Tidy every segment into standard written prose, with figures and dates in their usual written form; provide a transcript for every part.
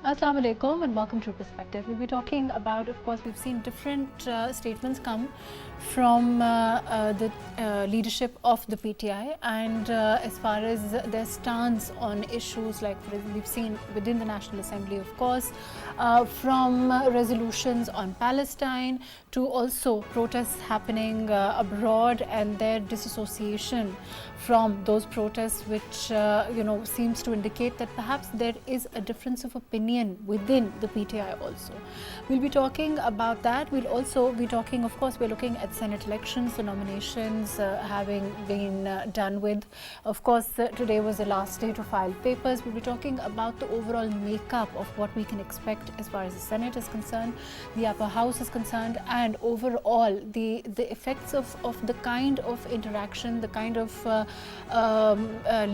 Assalamu alaikum and welcome to Perspective. We'll be talking about, of course, we've seen different statements come from the leadership of the PTI, and as far as their stance on issues like we've seen within the National Assembly, of course, from resolutions on Palestine to also protests happening abroad and their disassociation from those protests, which seems to indicate that perhaps there is a difference of opinion within the PTI also. We'll be talking about that. We'll also be talking, of course, we're looking at Senate elections, the nominations having been done with. Of course, today was the last day to file papers. We'll be talking about the overall makeup of what we can expect as far as the Senate is concerned, the upper house is concerned, and overall the effects of the kind of interaction, the kind of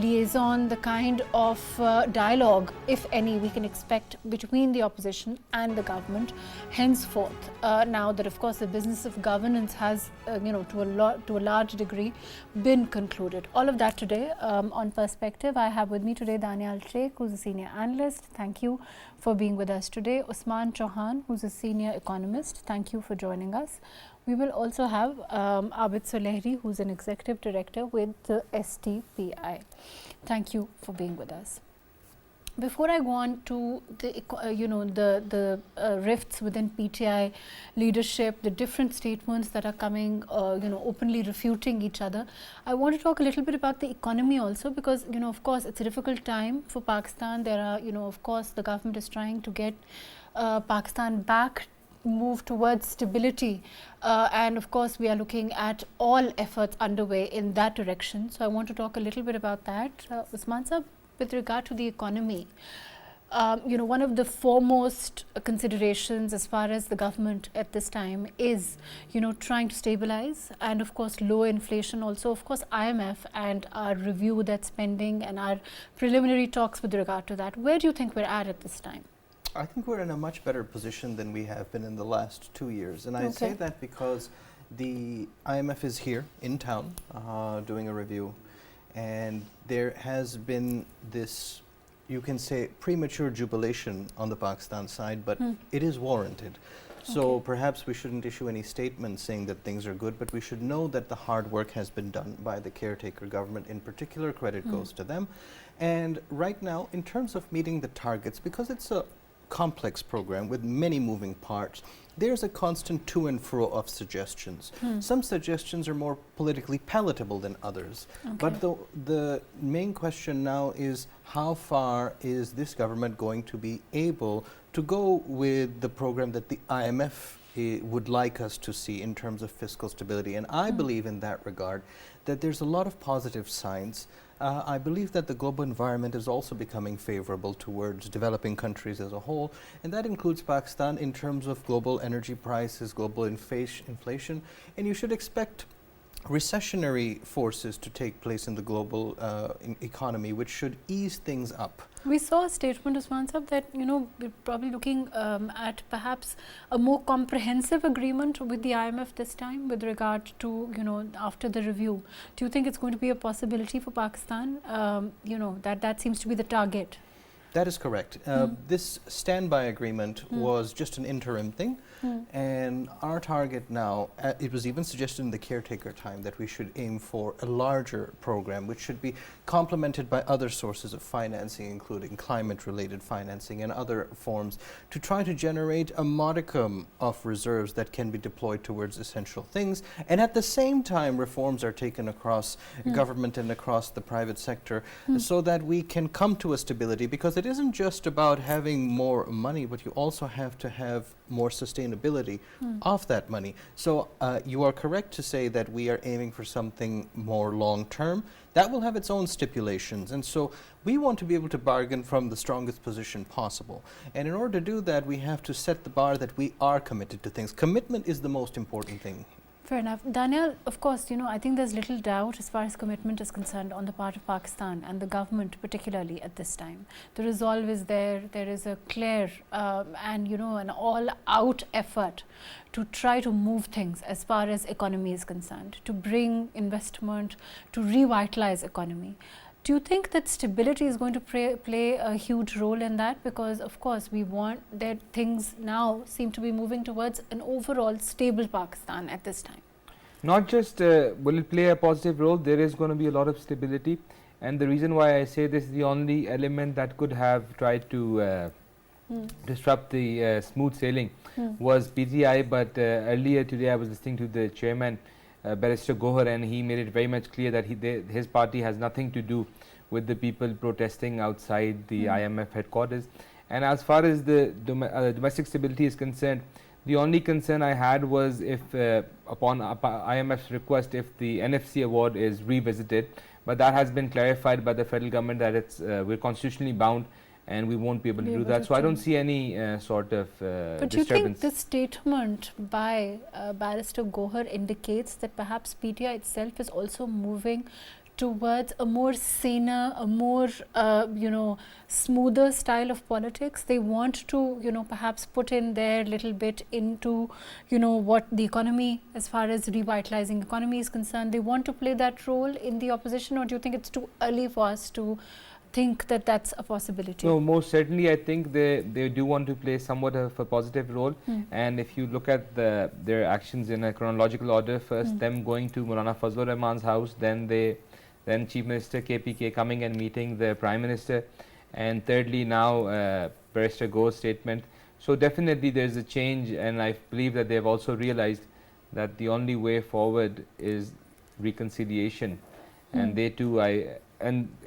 liaison, the kind of dialogue, if any, we can expect between the opposition and the government henceforth. Now that, of course, the business of governance has, to a large degree, been concluded. All of that today on Perspective. I have with me today DANIYAL SHEIKH, who's a senior analyst. Thank you for being with us today. CHOHAN, who's a senior economist. Thank you for joining us. We will also have ABID SULEHRI, who's an executive director with the SDPI. Thank you for being with us. Before I go on to the rifts within PTI leadership, the different statements that are coming, openly refuting each other, I want to talk a little bit about the economy also, because of course it's a difficult time for Pakistan. There are, of course, the government is trying to get Pakistan back, move towards stability, and of course we are looking at all efforts underway in that direction. So I want to talk a little bit about that. Usman sir, with regard to the economy, one of the foremost considerations as far as the government at this time is, trying to stabilize and of course lower inflation also. Of course, IMF and our review that's pending and our preliminary talks with regard to that. Where do you think we're at this time? I think we're in a much better position than we have been in the last 2 years. And I say that because the IMF is here in town doing a review, and there has been this, you can say, premature jubilation on the Pakistan side, but it is warranted. So perhaps we shouldn't issue any statement saying that things are good, but we should know that the hard work has been done by the caretaker government. In particular, credit goes to them. And right now, in terms of meeting the targets, because it's a complex program with many moving parts, there's a constant to and fro of suggestions. Some suggestions are more politically palatable than others. But the main question now is, how far is this government going to be able to go with the program that the IMF would like us to see in terms of fiscal stability? And I believe in that regard that there's a lot of positive signs. I believe that the global environment is also becoming favorable towards developing countries as a whole, and that includes Pakistan in terms of global energy prices, global inflation, and you should expect recessionary forces to take place in the global economy, which should ease things up. We saw a statement, Usman Sahab, that we're probably looking at perhaps a more comprehensive agreement with the IMF this time with regard to, after the review. Do you think it's going to be a possibility for Pakistan? That seems to be the target. That is correct. This standby agreement was just an interim thing, and our target now, it was even suggested in the caretaker time that we should aim for a larger program, which should be complemented by other sources of financing, including climate-related financing and other forms, to try to generate a modicum of reserves that can be deployed towards essential things. And at the same time, reforms are taken across government and across the private sector so that we can come to a stability, because it isn't just about having more money, but you also have to have more sustainability of that money. So you are correct to say that we are aiming for something more long-term. That will have its own stipulations, and so we want to be able to bargain from the strongest position possible. And in order to do that, we have to set the bar that we are committed to things. Commitment is the most important thing. Fair enough. DANIYAL, of course, I think there's little doubt as far as commitment is concerned on the part of Pakistan and the government particularly at this time. The resolve is there. There is a clear and, an all-out effort to try to move things as far as economy is concerned, to bring investment, to revitalize economy. Do you think that stability is going to play a huge role in that? Because of course we want that things now seem to be moving towards an overall stable Pakistan at this time. Not just will it play a positive role, there is going to be a lot of stability, and the reason why I say this, the only element that could have tried to disrupt the smooth sailing was PTI, but earlier today I was listening to the chairman, Barrister Gohar, and he made it very much clear that his party has nothing to do with the people protesting outside the IMF headquarters. And as far as the domestic stability is concerned, the only concern I had was if upon IMF's request, if the NFC award is revisited, but that has been clarified by the federal government that it's we're constitutionally bound and we won't be able to do that. So I don't see any sort of But do you think this statement by Barrister Gohar indicates that perhaps PTI itself is also moving towards a more saner, a more smoother style of politics? They want to perhaps put in their little bit into what the economy, as far as revitalizing economy is concerned, they want to play that role in the opposition, or do you think it's too early for us to think that that's a possibility? No, most certainly I think they do want to play somewhat of a positive role, and if you look at their actions in a chronological order, first them going to Maulana Fazlur Rahman's house, then Chief Minister KPK coming and meeting the Prime Minister, and thirdly now Barrister Gohar's statement. So definitely there is a change, and I believe that they have also realized that the only way forward is reconciliation, and they too,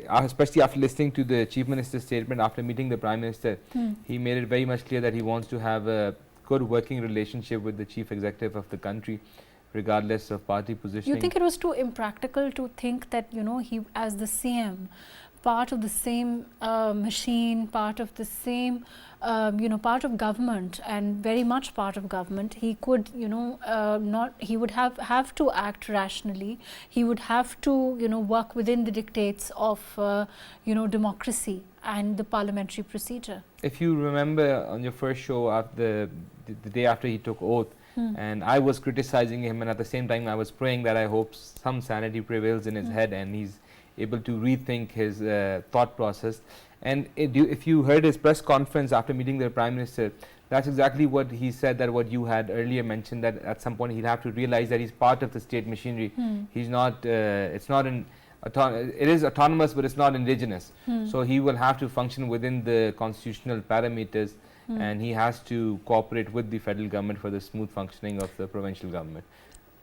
especially after listening to the Chief Minister's statement after meeting the Prime Minister, he made it very much clear that he wants to have a good working relationship with the Chief Executive of the country, regardless of party positioning. You think it was too impractical to think that he, as the CM, part of the same machine, part of the same part of government, and very much part of government, he could he would have to act rationally, he would have to work within the dictates of democracy and the parliamentary procedure? If you remember on your first show, after the day after he took oath, and I was criticizing him, and at the same time I was praying that I hope some sanity prevails in his head and he's able to rethink his thought process. And if you heard his press conference after meeting the Prime Minister, that's exactly what he said, that what you had earlier mentioned, that at some point he'll have to realize that he's part of the state machinery. He's not, it's not it is autonomous, but it's not indigenous. So he will have to function within the constitutional parameters, and he has to cooperate with the federal government for the smooth functioning of the provincial government.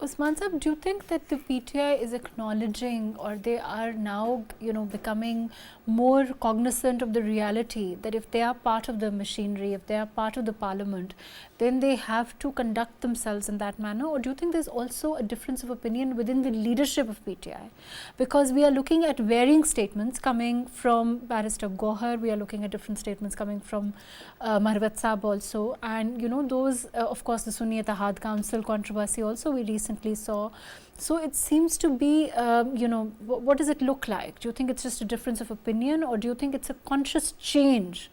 Usman Sahab, do you think that the PTI is acknowledging, or they are now becoming more cognizant of the reality that if they are part of the machinery, if they are part of the parliament, then they have to conduct themselves in that manner? Or do you think there's also a difference of opinion within the leadership of PTI? Because we are looking at varying statements coming from Barrister Gohar, we are looking at different statements coming from MAHRUKH Sahab also, and those of course the Sunni Ittihad Council controversy also we recently saw. So it seems to be, what does it look like? Do you think it's just a difference of opinion, or do you think it's a conscious change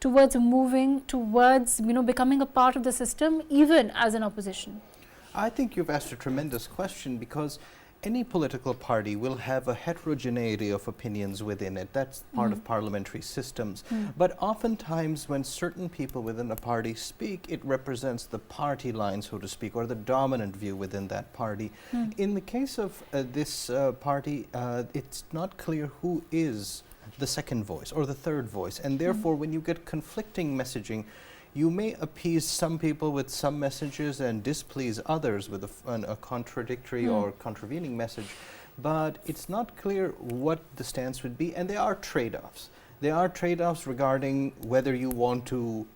towards moving towards becoming a part of the system even as an opposition? I think you've asked a tremendous question, because any political party will have a heterogeneity of opinions within it. That's part of parliamentary systems. But oftentimes when certain people within a party speak, it represents the party line, so to speak, or the dominant view within that party. In the case of this party, it's not clear who is the second voice or the third voice, and therefore when you get conflicting messaging, you may appease some people with some messages and displease others with a contradictory or contravening message, but it's not clear what the stance would be, and there are trade-offs. There are trade-offs regarding whether you want to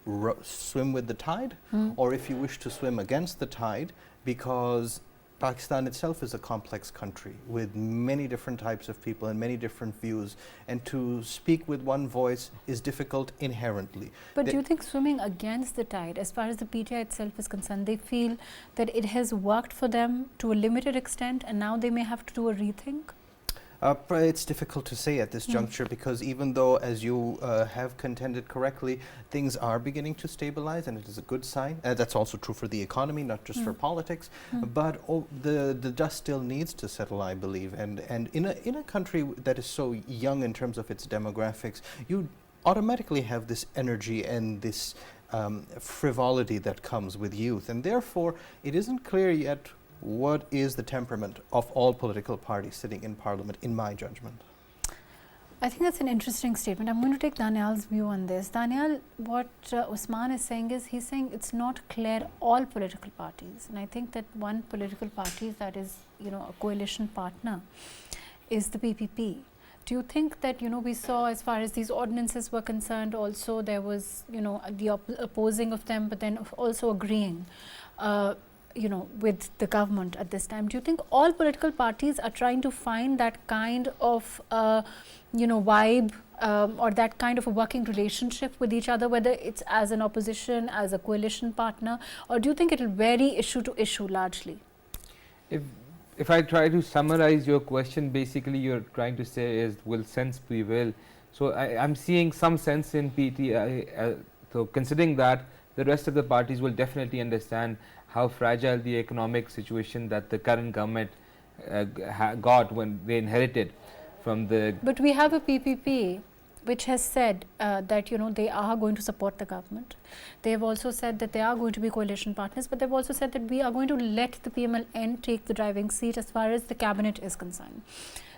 swim with the tide or if you wish to swim against the tide, because Pakistan itself is a complex country with many different types of people and many different views, and to speak with one voice is difficult inherently. But do you think swimming against the tide, as far as the PTI itself is concerned, they feel that it has worked for them to a limited extent and now they may have to do a rethink? It's difficult to say at this juncture, because even though, as you have contended correctly, things are beginning to stabilize, and it is a good sign. That's also true for the economy, not just for politics. But the dust still needs to settle, I believe. And in a country that is so young in terms of its demographics, you automatically have this energy and this frivolity that comes with youth. And therefore, it isn't clear yet what is the temperament of all political parties sitting in Parliament, in my judgment. I think that's an interesting statement. I'm going to take Daniyal's view on this. Daniyal, what Usman is saying is, he's saying it's not clear all political parties. And I think that one political party that is, you know, a coalition partner is the PPP. Do you think that, you know, we saw as far as these ordinances were concerned, also there was, you know, the opposing of them, but then also agreeing, you know, with the government at this time. Do you think all political parties are trying to find that kind of, you know, vibe or that kind of a working relationship with each other, whether it's as an opposition, as a coalition partner, or do you think it will vary issue to issue largely? If I try to summarize your question, basically you're trying to say is, will sense prevail? So I'm seeing some sense in PTI. So considering that, the rest of the parties will definitely understand how fragile the economic situation that the current government got when they inherited from the. But we have a PPP which has said that, you know, they are going to support the government. They have also said that they are going to be coalition partners, but they've also said that we are going to let the PMLN take the driving seat as far as the cabinet is concerned.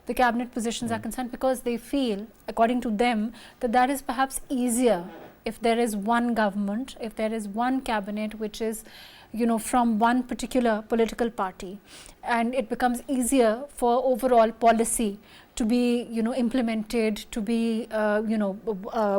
The cabinet positions are concerned, because they feel, according to them, that that is perhaps easier if there is one government, if there is one cabinet which is, you know, from one particular political party, and it becomes easier for overall policy to be, you know, implemented, to be, you know,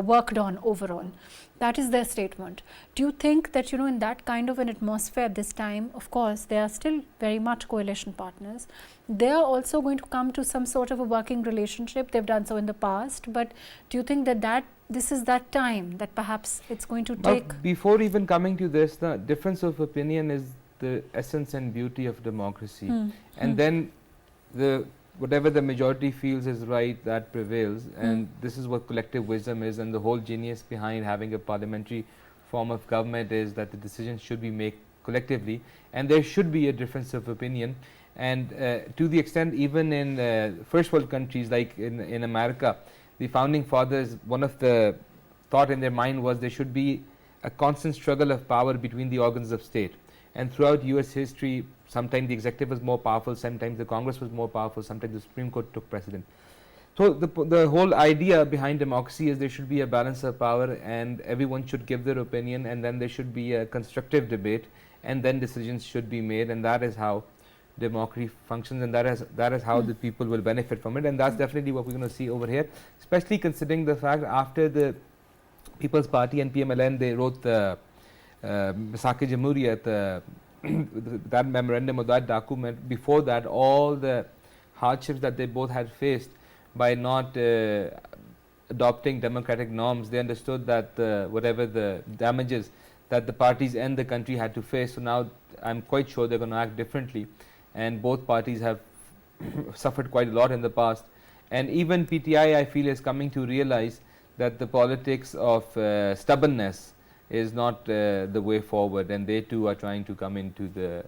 worked on overall. That is their statement. Do you think that, you know, in that kind of an atmosphere this time, of course, they are still very much coalition partners. They are also going to come to some sort of a working relationship. They've done so in the past. But do you think that this is that time that perhaps it's going to take? Before even coming to this, the difference of opinion is the essence and beauty of democracy. And then whatever the majority feels is right, that prevails. And this is what collective wisdom is, and the whole genius behind having a parliamentary form of government is that the decisions should be made collectively, and there should be a difference of opinion. And to the extent, even in first world countries like in America, the founding fathers, one of the thought in their mind was there should be a constant struggle of power between the organs of state. And throughout US history, sometimes the executive was more powerful, sometimes the Congress was more powerful, sometimes the Supreme Court took precedent. So the whole idea behind democracy is there should be a balance of power, and everyone should give their opinion, and then there should be a constructive debate, and then decisions should be made, and that is how democracy functions, and that is how the people will benefit from it. And that's definitely what we're going to see over here, especially considering the fact after the People's Party and PMLN, they wrote the Misaki Jamhuriyat, that memorandum or that document. Before that, all the hardships that they both had faced by not adopting democratic norms, they understood that whatever the damages that the parties and the country had to face. So now I'm quite sure they're going to act differently, and both parties have suffered quite a lot in the past. And even PTI, I feel, is coming to realize that the politics of stubbornness is not the way forward, and they too are trying to come into the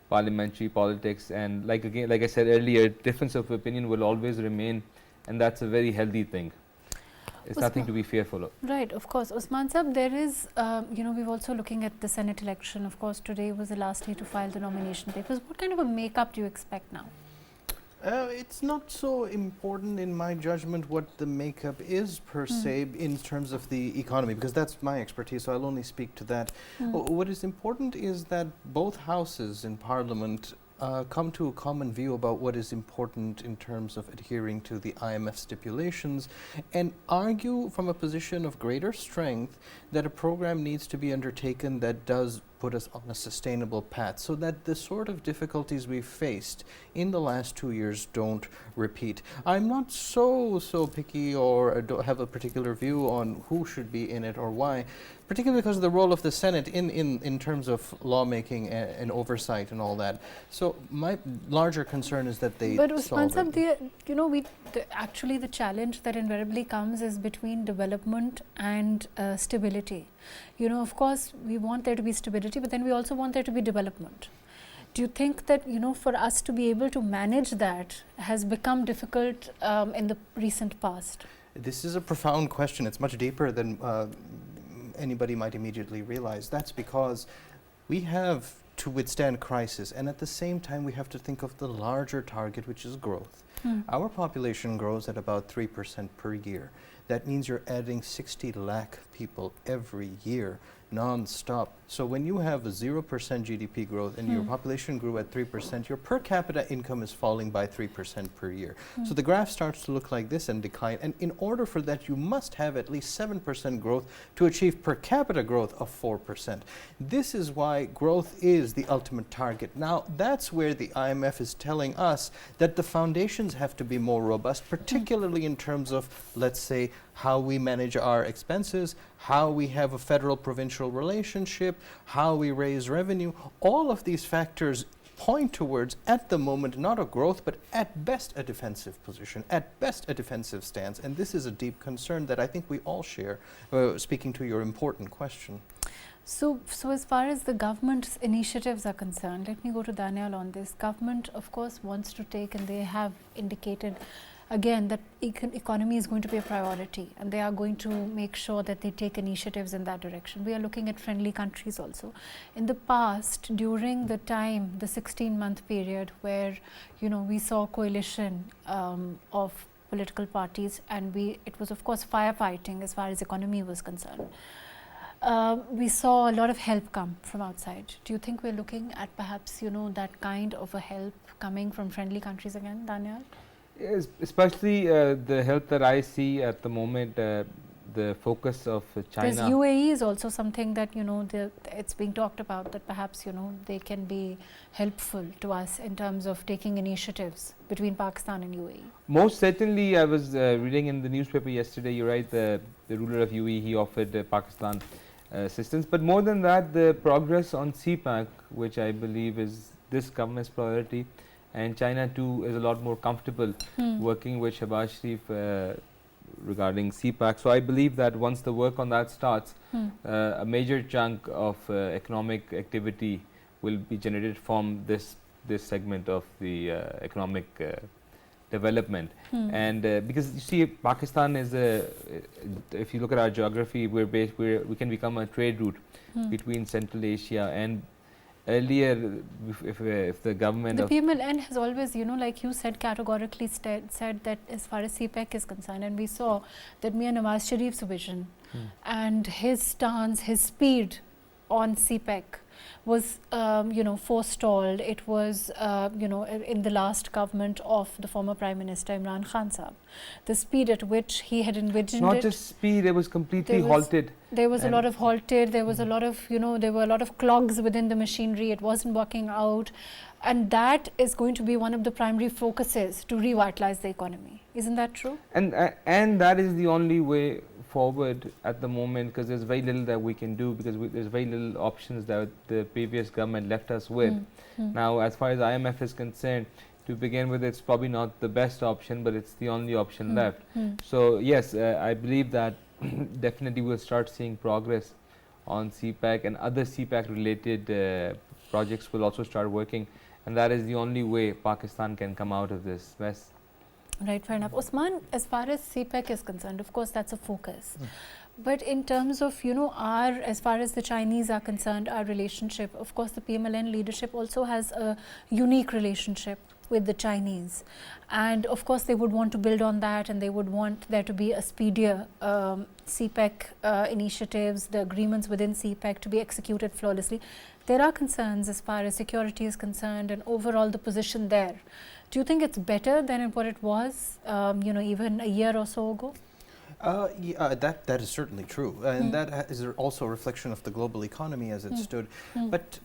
parliamentary politics. And like I said earlier, difference of opinion will always remain, and that's a very healthy thing. It's nothing to be fearful of. Right, of course. Usman Sahab, there is, you know, we're also looking at the Senate election. Of course, today was the last day to file the nomination papers. What kind of a makeup do you expect now? It's not so important in my judgment what the makeup is per se in terms of the economy, because that's my expertise, so I'll only speak to that. What is important is that both houses in Parliament come to a common view about what is important in terms of adhering to the IMF stipulations, and argue from a position of greater strength that a program needs to be undertaken that does put us on a sustainable path, so that the sort of difficulties we've faced in the last 2 years don't repeat. I'm not so picky or don't have a particular view on who should be in it or why, particularly because of the role of the Senate in terms of lawmaking and oversight and all that. So my larger concern is that they But Usman solve Sahib, it. actually the challenge that invariably comes is between development and stability. Of course, we want there to be stability, but then we also want there to be development. Do you think that, for us to be able to manage that has become difficult in the recent past? This is a profound question. It's much deeper than anybody might immediately realize. That's because we have to withstand crisis, and at the same time we have to think of the larger target, which is growth. Our population grows at about 3% per year. That means you're adding 60 lakh people every year, non-stop. So when you have a 0% GDP growth and your population grew at 3%, your per capita income is falling by 3% per year. So the graph starts to look like this and decline. And in order for that, you must have at least 7% growth to achieve per capita growth of 4%. This is why growth is the ultimate target. Now, that's where the IMF is telling us that the foundations have to be more robust, particularly in terms of, let's say, how we manage our expenses, how we have a federal-provincial relationship, how we raise revenue. All of these factors point towards, at the moment, not a growth, but at best a defensive position, at best a defensive stance. And this is a deep concern that I think we all share, speaking to your important question. So as far as the government's initiatives are concerned, let me go to Daniel on this. Government, of course, wants to take, and they have indicated again that economy is going to be a priority, and they are going to make sure that they take initiatives in that direction. We are looking at friendly countries also. In the past, during the time, the 16-month period where we saw coalition of political parties, and it was of course firefighting as far as economy was concerned. We saw a lot of help come from outside. Do you think we're looking at perhaps that kind of a help coming from friendly countries again, Daniel? Yes, especially the help that I see at the moment, the focus of China. Because UAE is also something that it's being talked about, that perhaps they can be helpful to us in terms of taking initiatives between Pakistan and UAE. Most certainly, I was reading in the newspaper yesterday. You're right. The ruler of UAE, he offered Pakistan assistance, but more than that, the progress on CPEC, which I believe is this government's priority. And China too is a lot more comfortable working with Shehbaz Sharif regarding CPEC. So I believe that once the work on that starts, a major chunk of economic activity will be generated from this segment of the economic development. And because you see, Pakistan is if you look at our geography, we can become a trade route between Central Asia and earlier, if the government the PMLN has always, like you said, categorically said that as far as CPEC is concerned, and we saw that Mia Nawaz Sharif's vision and his stance, his speed on CPEC was, forestalled. It was, in the last government of the former Prime Minister Imran Khan Sahab. The speed at which he had envisioned not just speed, it was completely halted. There was a lot of halted, there was a lot of, there were a lot of clogs within the machinery, it wasn't working out. And that is going to be one of the primary focuses to revitalize the economy. Isn't that true? And that is the only way forward at the moment, because there's very little that we can do, because there's very little options that the previous government left us with. Now, as far as IMF is concerned, to begin with, it's probably not the best option, but it's the only option left. So yes, I believe that definitely we'll start seeing progress on CPEC, and other CPEC related projects will also start working, and that is the only way Pakistan can come out of this mess. Right, fair enough. Usman, as far as CPEC is concerned, of course that's a focus. But in terms of, as far as the Chinese are concerned, our relationship, of course the PMLN leadership also has a unique relationship with the Chinese. And of course they would want to build on that, and they would want there to be a speedier CPEC initiatives, the agreements within CPEC to be executed flawlessly. There are concerns as far as security is concerned and overall the position there. Do you think it's better than what it was, even a year or so ago? Yeah, that is certainly true, and that is also a reflection of the global economy as it stood. But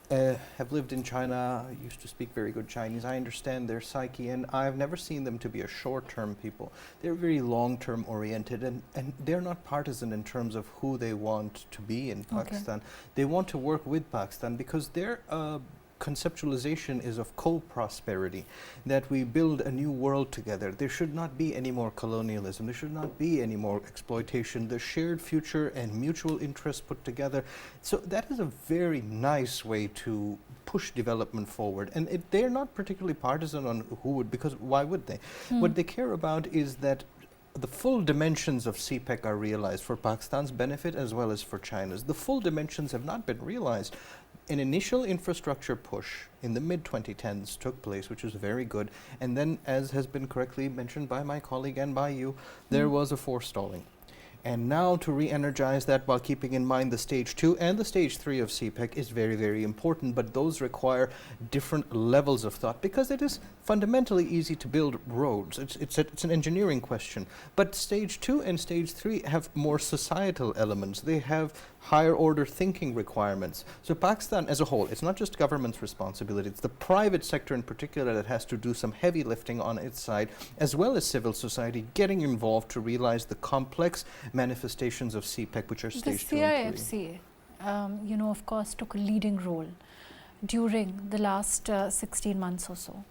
have lived in China, used to speak very good Chinese. I understand their psyche, and I've never seen them to be a short-term people. They're very long-term oriented, and they're not partisan in terms of who they want to be in Pakistan. They want to work with Pakistan because their conceptualization is of co-prosperity, that we build a new world together. There should not be any more colonialism. There should not be any more exploitation. The shared future and mutual interests put together. So that is a very nice way to push development forward. And they're not particularly partisan on who would, because why would they? What they care about is that the full dimensions of CPEC are realized for Pakistan's benefit as well as for China's. The full dimensions have not been realized. An initial infrastructure push in the mid-2010s took place, which was very good. And then, as has been correctly mentioned by my colleague and by you, there was a forestalling. And now to re-energize that while keeping in mind the stage 2 and the stage 3 of CPEC is very, very important, but those require different levels of thought, because it is fundamentally easy to build roads. It's an engineering question. But stage 2 and stage 3 have more societal elements. They have higher order thinking requirements. So Pakistan as a whole, it's not just government's responsibility, it's the private sector in particular that has to do some heavy lifting on its side, as well as civil society getting involved to realize the complex manifestations of CPEC, which are stage 2 and 3. CIFC, of course, took a leading role during the last 16 months or so.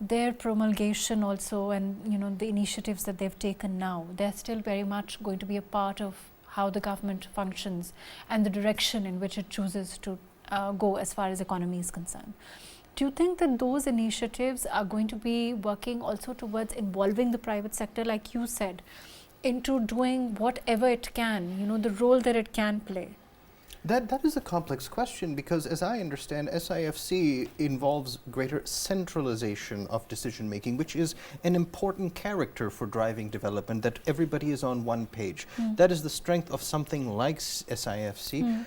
Their promulgation also, and the initiatives that they've taken now, they're still very much going to be a part of how the government functions and the direction in which it chooses to go as far as economy is concerned. Do you think that those initiatives are going to be working also towards involving the private sector, like you said, into doing whatever it can, the role that it can play? That is a complex question, because as I understand, SIFC involves greater centralization of decision making, which is an important character for driving development, that everybody is on one page. That is the strength of something like SIFC.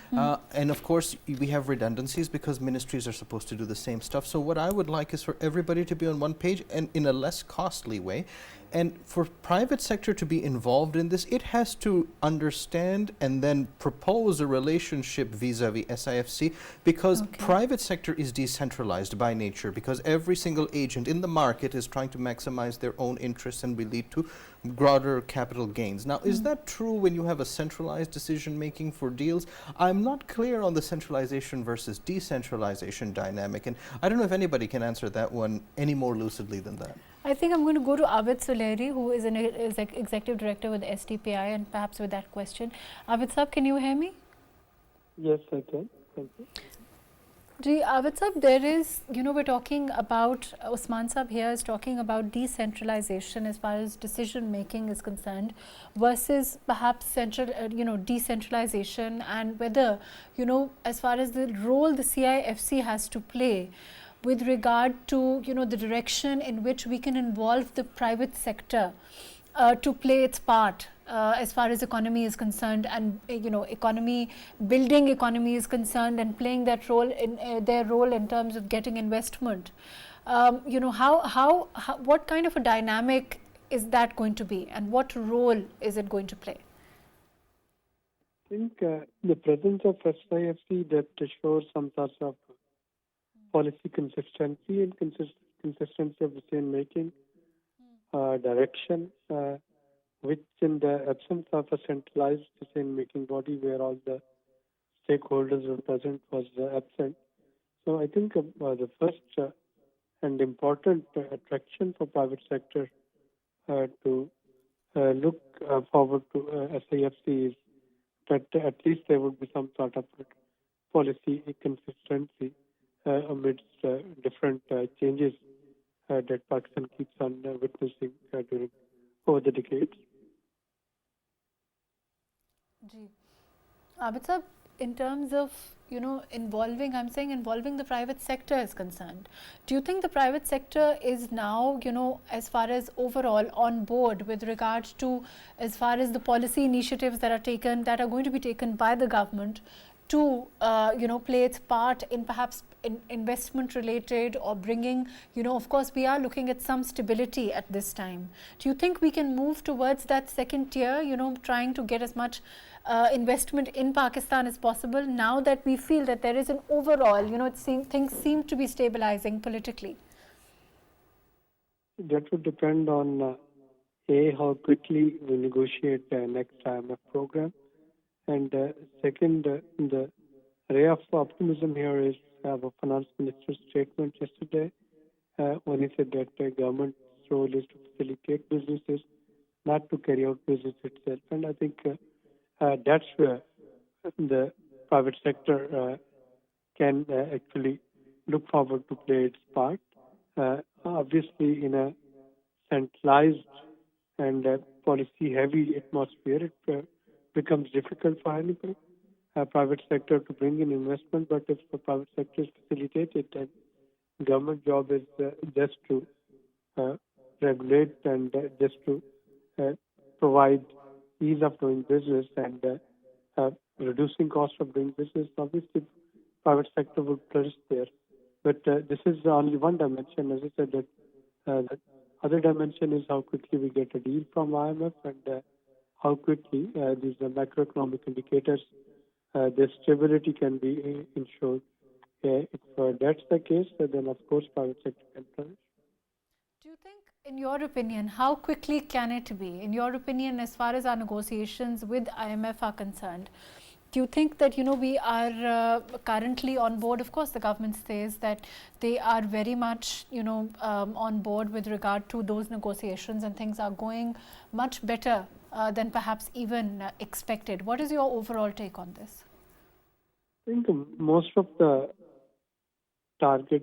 And of course, we have redundancies because ministries are supposed to do the same stuff. So what I would like is for everybody to be on one page and in a less costly way. And for private sector to be involved in this, it has to understand and then propose a relationship vis-a-vis SIFC, because private sector is decentralized by nature, because every single agent in the market is trying to maximize their own interests and will lead to broader capital gains. Now, is that true when you have a centralized decision making for deals? I'm not clear on the centralization versus decentralization dynamic, and I don't know if anybody can answer that one any more lucidly than that. I think I'm going to go to ABID SULEHRI, who is an executive director with SDPI, and perhaps with that question. ABID Sahab, can you hear me? Yes, I can. Thank you. Ji, ABID Sahab, there is, we're talking about, Usman Sahab here is talking about decentralization as far as decision making is concerned versus perhaps decentralization, and whether, as far as the role the CIFC has to play with regard to, the direction in which we can involve the private sector to play its part as far as economy is concerned, and building economy is concerned, and playing that role in their role in terms of getting investment. What kind of a dynamic is that going to be, and what role is it going to play? I think the presence of SIFC that shows some sorts of policy consistency and consistency of decision making, direction, which in the absence of a centralized decision making body where all the stakeholders were present was absent. So I think the first and important attraction for private sector to look forward to SIFC is that at least there would be some sort of policy consistency amidst different changes that Pakistan keeps on witnessing over the decades. ABID Sahab, in terms of involving the private sector is concerned, do you think the private sector is now as far as overall on board with regards to as far as the policy initiatives that are going to be taken by the government to play its part in perhaps investment related or bringing, of course we are looking at some stability at this time. Do you think we can move towards that second tier, trying to get as much investment in Pakistan as possible now that we feel that there is an overall, things seem to be stabilizing politically? That would depend on how quickly we negotiate the next IMF program. And second, the ray of optimism here is our finance minister's statement yesterday when he said that the government's role is to facilitate businesses, not to carry out business itself. And I think that's where the private sector can actually look forward to play its part. Obviously, in a centralized and policy-heavy atmosphere, it becomes difficult for any private sector to bring in investment. But if the private sector is facilitated, then government job is just to regulate and just to provide ease of doing business and reducing cost of doing business. Obviously, private sector would flourish there. But this is only one dimension. As I said, that the other dimension is how quickly we get a deal from IMF and how quickly these macroeconomic indicators, their stability can be ensured. If that's the case, then of course private sector can flourish. Do you think, in your opinion, how quickly can it be? In your opinion, as far as our negotiations with IMF are concerned, do you think that we are currently on board? Of course, the government says that they are very much on board with regard to those negotiations, and things are going much better than perhaps even expected. What is your overall take on this? I think most of the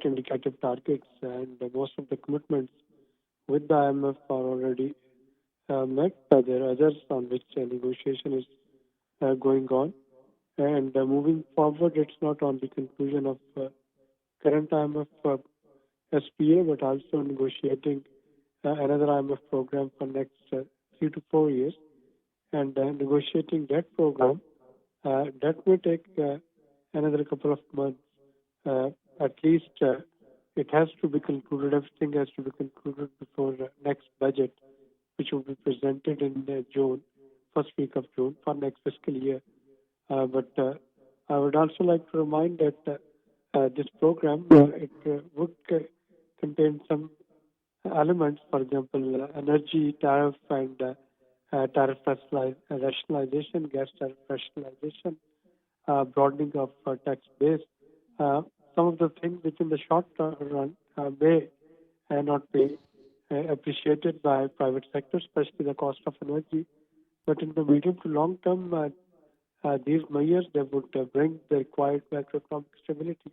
indicative targets and most of the commitments with the IMF are already met. There are others on which negotiation is going on. And moving forward, it's not only conclusion of current IMF SPA, but also negotiating another IMF program for next 3 to 4 years. And negotiating that program, that may take another couple of months. At least it has to be concluded, everything has to be concluded before next budget, which will be presented in June, first week of June for next fiscal year. But I would also like to remind that this program, it would contain some elements, for example, energy tariff and tariff rationalization, gas tariff rationalization, broadening of tax base. Some of the things which in the short run may not be appreciated by private sector, especially the cost of energy. But in the medium to long term, these measures, they would bring the required macroeconomic stability.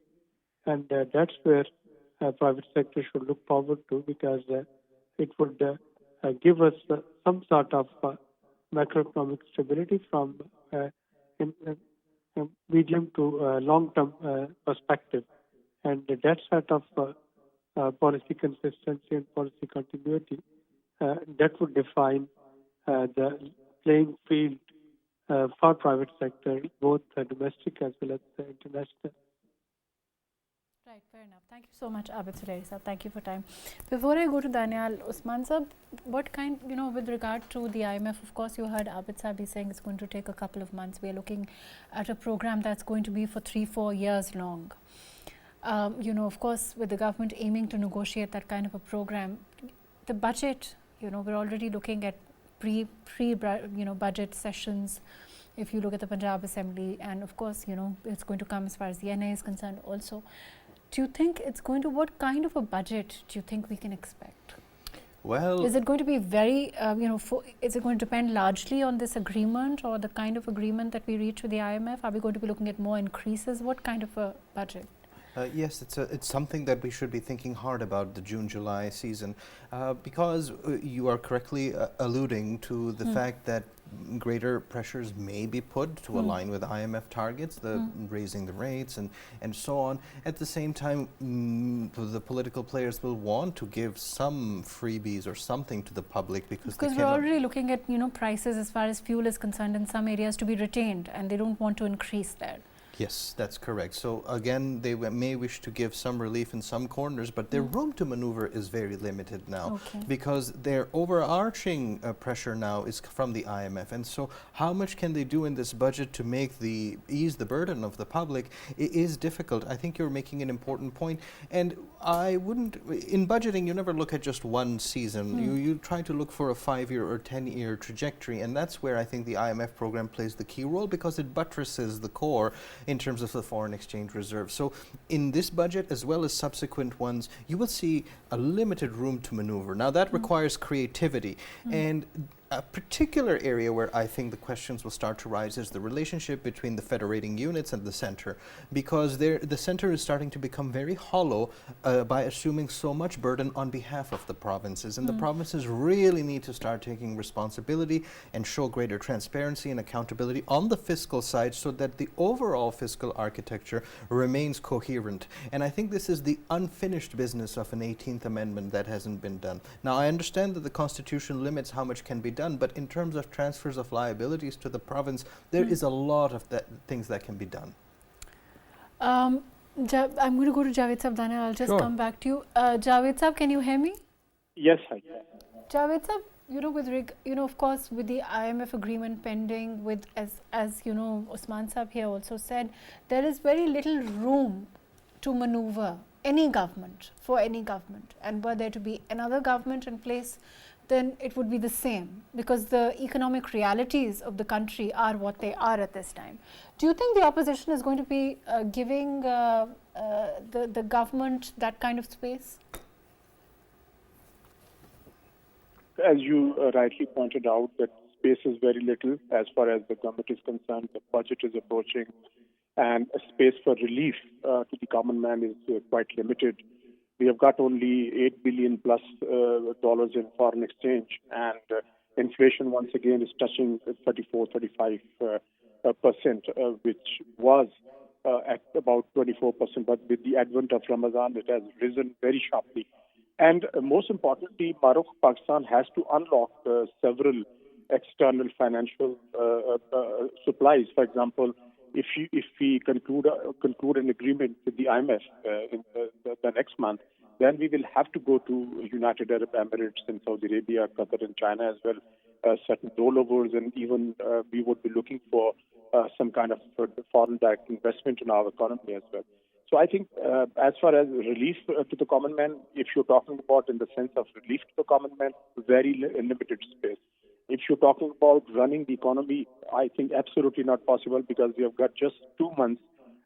And that's where private sector should look forward to, because it would give us some sort of macroeconomic stability from in medium to long-term perspective. And that sort of policy consistency and policy continuity, that would define the playing field for private sector, both domestic as well as international. Right, fair enough. Thank you so much, Abid Sulehi sir. Thank you for time. Before I go to Daniyal, Usman sir, what kind, with regard to the IMF, of course, you heard Abid sir be saying it's going to take a couple of months. We are looking at a program that's going to be for 3-4 years long. Of course, with the government aiming to negotiate that kind of a program, the budget, we're already looking at budget sessions. If you look at the Punjab Assembly, and of course, it's going to come as far as the NA is concerned also. Do you think it's going to, what kind of a budget do you think we can expect? Well, is it going to be very, is it going to depend largely on this agreement or the kind of agreement that we reach with the IMF? Are we going to be looking at more increases? What kind of a budget? Yes, it's something that we should be thinking hard about the June-July season, because you are correctly alluding to the fact that greater pressures may be put to align with IMF targets, raising the rates and so on. At the same time, the political players will want to give some freebies or something to the public, because we're already looking at prices as far as fuel is concerned in some areas to be retained, and they don't want to increase that. Yes, that's correct. So again, they may wish to give some relief in some corners, but their room to maneuver is very limited now, because their overarching pressure now is from the IMF. And so how much can they do in this budget to make ease the burden of the public? It is difficult. I think you're making an important point. And I wouldn't, in budgeting, you never look at just one season. You try to look for a 5-year or 10-year trajectory. And that's where I think the IMF program plays the key role, because it buttresses the core in terms of the foreign exchange reserve. So in this budget, as well as subsequent ones, you will see a limited room to maneuver. Now that requires creativity, and a particular area where I think the questions will start to rise is the relationship between the federating units and the center, because the center is starting to become very hollow by assuming so much burden on behalf of the provinces, and the provinces really need to start taking responsibility and show greater transparency and accountability on the fiscal side, so that the overall fiscal architecture remains coherent. And I think this is the unfinished business of an 18th Amendment that hasn't been done. Now I understand that the Constitution limits how much can be done, but in terms of transfers of liabilities to the province, there is a lot of things that can be done. I'm going to go to Javed Sahab. Daniel, I'll just come back to you. Javed Sahab, can you hear me? Yes, I can. Javed Sahab, of course, with the IMF agreement pending, with as you know, Usman Sahab here also said, there is very little room to maneuver for any government, and were there to be another government in place, then it would be the same, because the economic realities of the country are what they are at this time. Do you think the opposition is going to be giving the government that kind of space? As you rightly pointed out, that space is very little as far as the government is concerned. The budget is approaching, and a space for relief to the common man is quite limited. We have got only $8 billion plus in foreign exchange, and inflation once again is touching 34-35%, which was at about 24%. But with the advent of Ramadan, it has risen very sharply. And most importantly, MAHRUKH, Pakistan has to unlock several external financial supplies. For example, if we conclude an agreement with the IMF in the next month, then we will have to go to United Arab Emirates and Saudi Arabia, Qatar and China as well, certain rollovers, and even we would be looking for some kind of foreign direct investment in our economy as well. So I think as far as relief to the common man, if you're talking about in the sense of relief to the common man, very limited space. If you're talking about running the economy, I think absolutely not possible, because we have got just 2 months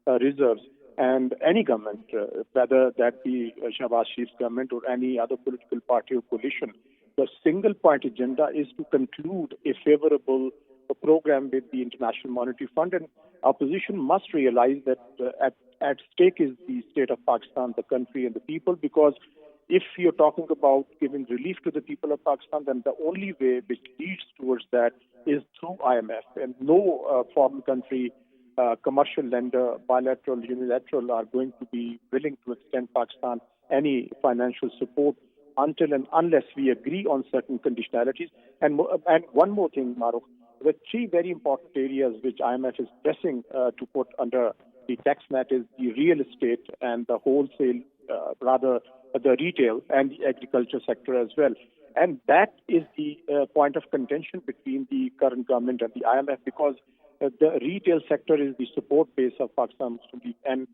reserves. And any government, whether that be Shahbaz Sharif's government or any other political party or coalition, the single point agenda is to conclude a favorable program with the International Monetary Fund. And opposition must realize that at stake is the state of Pakistan, the country and the people, because if you're talking about giving relief to the people of Pakistan, then the only way which leads towards that is through IMF. And no foreign country, commercial lender, bilateral, unilateral, are going to be willing to extend Pakistan any financial support until and unless we agree on certain conditionalities. And one more thing, MAHRUKH, the 3 very important areas which IMF is pressing to put under the tax net is the real estate and the wholesale, the retail and the agriculture sector as well. And that is the point of contention between the current government and the IMF, because the retail sector is the support base of Pakistan Muslim League, and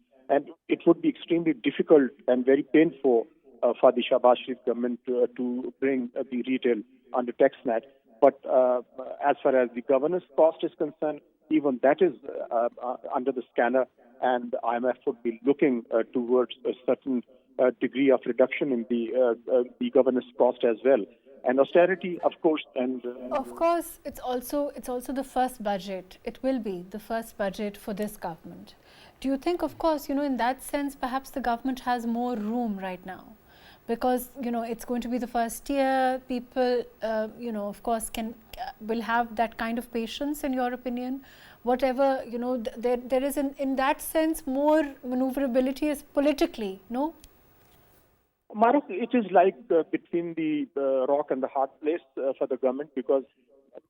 it would be extremely difficult and very painful for the Shahbaz Sharif government to bring the retail under tax net. But as far as the governance cost is concerned, even that is under the scanner, and IMF would be looking towards a certain degree of reduction in the governance cost as well. And austerity, of course, and of course, it's also the first budget. It will be the first budget for this government. Do you think, of course, in that sense, perhaps the government has more room right now, because it's going to be the first year. People, of course, will have that kind of patience, in your opinion. Whatever there is in that sense more maneuverability is politically, no? Mahrukh, it is like between the rock and the hard place for the government, because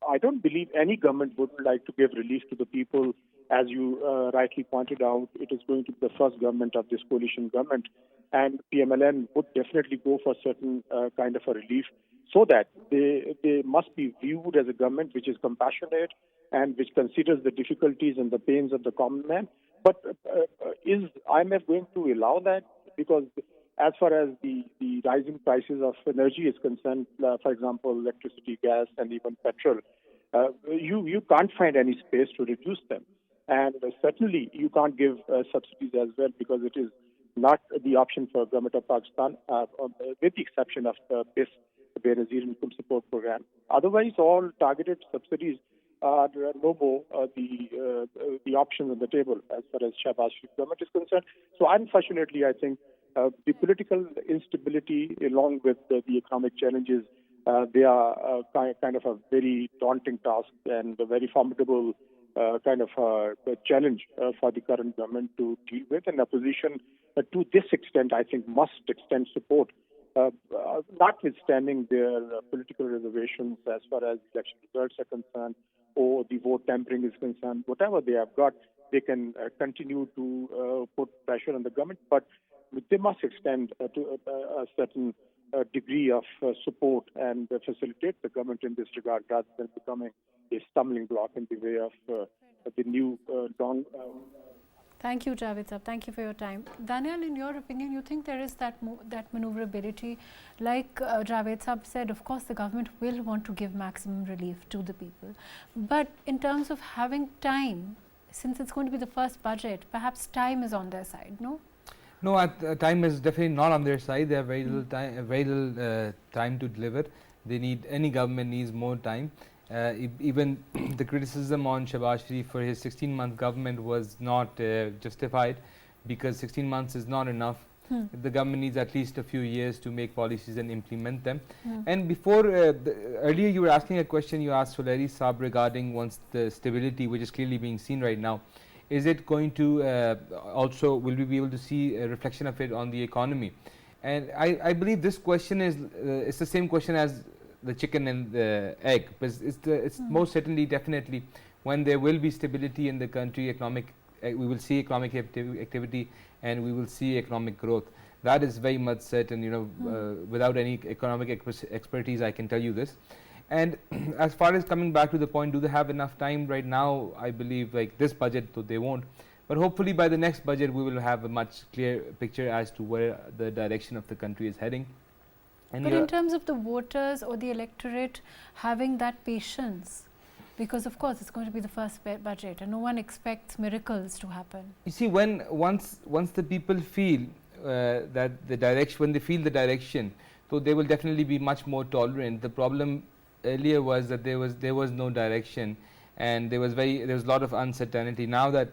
I don't believe any government would like to give relief to the people. As you rightly pointed out, it is going to be the first government of this coalition government, and PMLN would definitely go for certain kind of a relief, so that they must be viewed as a government which is compassionate and which considers the difficulties and the pains of the common man. But is IMF going to allow that? Because as far as the rising prices of energy is concerned, for example, electricity, gas, and even petrol, you can't find any space to reduce them. And certainly you can't give subsidies as well, because it is not the option for government of Pakistan, with the exception of this Benazir Income Support Program. Otherwise, all targeted subsidies are no more the options on the table as far as Shahbaz Sharif government is concerned. So unfortunately, I think the political instability, along with the economic challenges, they are kind of a very daunting task and a very formidable kind of a challenge for the current government to deal with. And opposition, to this extent, I think, must extend support, notwithstanding their political reservations as far as election results are concerned or the vote tampering is concerned. Whatever they have got, they can continue to put pressure on the government, but they must extend to a certain degree of support and facilitate the government in this regard, rather than becoming a stumbling block in the way of the new long. Thank you, Javed Sahab. Thank you for your time. Daniel, in your opinion, you think there is that maneuverability? Like Javed Sahab said, of course, the government will want to give maximum relief to the people. But in terms of having time, since it's going to be the first budget, perhaps time is on their side, no? No, time is definitely not on their side. They have very little time to deliver. They need, any government needs more time. Even the criticism on Shahbaz Sharif for his 16-month government was not justified, because 16 months is not enough. The government needs at least a few years to make policies and implement them. And before, earlier you were asking a question, you asked SULEHRI Saab regarding once the stability, which is clearly being seen right now, is it going to also, will we be able to see a reflection of it on the economy? And I believe this question is, it's the same question as the chicken and the egg, because it's most certainly, definitely, when there will be stability in the country, we will see economic activity and we will see economic growth. That is very much certain, you know, without any economic expertise, I can tell you this. And as far as coming back to the point, do they have enough time right now? I believe, like this budget, so they won't. But hopefully by the next budget, we will have a much clear picture as to where the direction of the country is heading. And but in terms of the voters or the electorate having that patience, because of course it's going to be the first budget and no one expects miracles to happen. You see, once the people feel that the direction, when they feel the direction, so they will definitely be much more tolerant. The problem earlier was that there was no direction, and there was a lot of uncertainty. Now that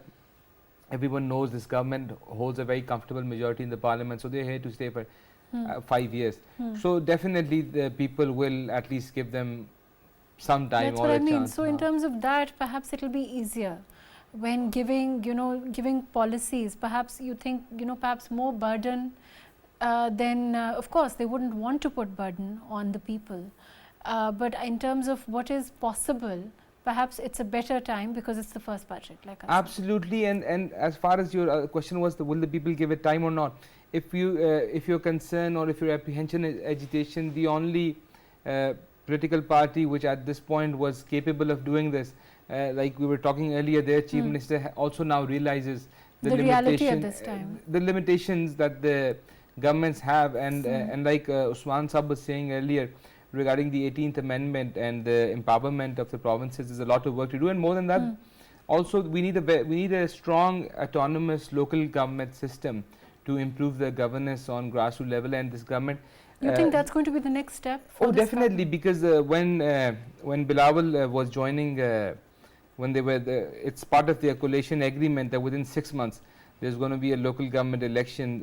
everyone knows this government holds a very comfortable majority in the parliament, so they're here to stay for 5 years. So definitely the people will at least give them some time. That's what I mean. So in terms of that, perhaps it will be easier when giving policies. Perhaps you think, perhaps more burden, then of course they wouldn't want to put burden on the people. But in terms of what is possible, perhaps it's a better time because it's the first budget. Like absolutely. And as far as your question was, will the people give it time or not? If your concern or if your apprehension is agitation, the only political party which at this point was capable of doing this, like we were talking earlier, their chief minister also now realizes the reality at this time, the limitations that the governments have, and like Usman Sahab was saying earlier regarding the 18th Amendment and the empowerment of the provinces, there's a lot of work to do, and more than that, also we need a strong autonomous local government system to improve the governance on grassroots level. And this government, you think that's going to be the next step? Oh, definitely, because when Bilawal was joining, when they were, it's part of their coalition agreement that within 6 months there's going to be a local government election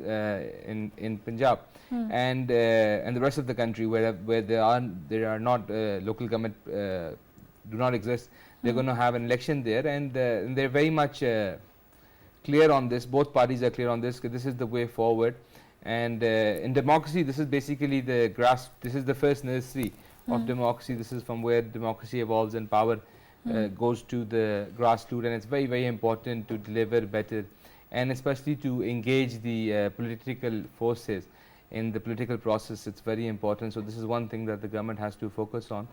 in Punjab and the rest of the country where there are not local government do not exist. They're going to have an election there, and they're very much clear on this. Both parties are clear on this. This is the way forward. And in democracy, this is basically the this is the first nursery of democracy. This is from where democracy evolves and power goes to the grassroots, and it's very, very important to deliver better, and especially to engage the political forces in the political process. It's very important. So this is one thing that the government has to focus on,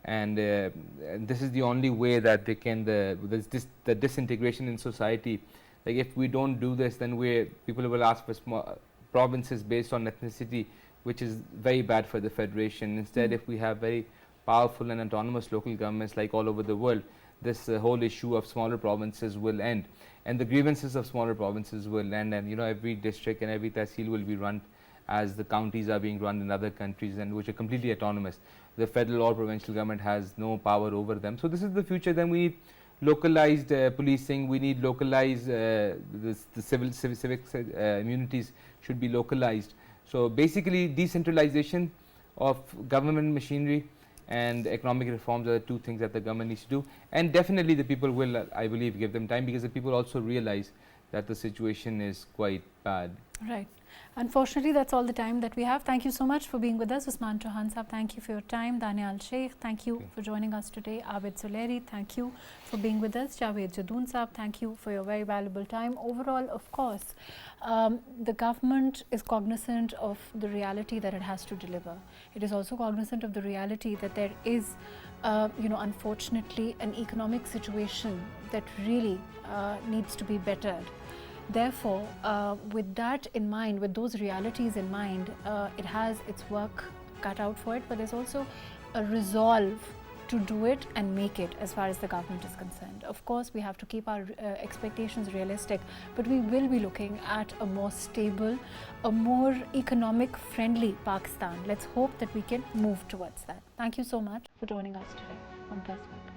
and this is the only way that they can the disintegration in society. Like if we don't do this, then people will ask for small provinces based on ethnicity, which is very bad for the federation. Instead, if we have very powerful and autonomous local governments like all over the world, this whole issue of smaller provinces will end, and the grievances of smaller provinces will end, and every district and every tehsil will be run as the counties are being run in other countries, and which are completely autonomous. The federal or provincial government has no power over them. So this is the future. Then we need localized policing, we need localized the civic immunities should be localized. So basically decentralization of government machinery and economic reforms are the two things that the government needs to do, and definitely the people will, I believe, give them time, because the people also realize that the situation is quite bad. Right. Unfortunately, that's all the time that we have. Thank you so much for being with us. Usman Chauhan Sahab, thank you for your time. Daniyal Sheikh, thank you for joining us today. ABID SULEHRI, thank you for being with us. Javed Jadoon Sahab, thank you for your very valuable time. Overall, of course, the government is cognizant of the reality that it has to deliver. It is also cognizant of the reality that there is, unfortunately, an economic situation that really needs to be bettered. Therefore, with that in mind, with those realities in mind, it has its work cut out for it, but there's also a resolve to do it and make it as far as the government is concerned. Of course, we have to keep our expectations realistic, but we will be looking at a more stable, a more economic friendly Pakistan. Let's hope that we can move towards that. Thank you so much for joining us today on Perspective.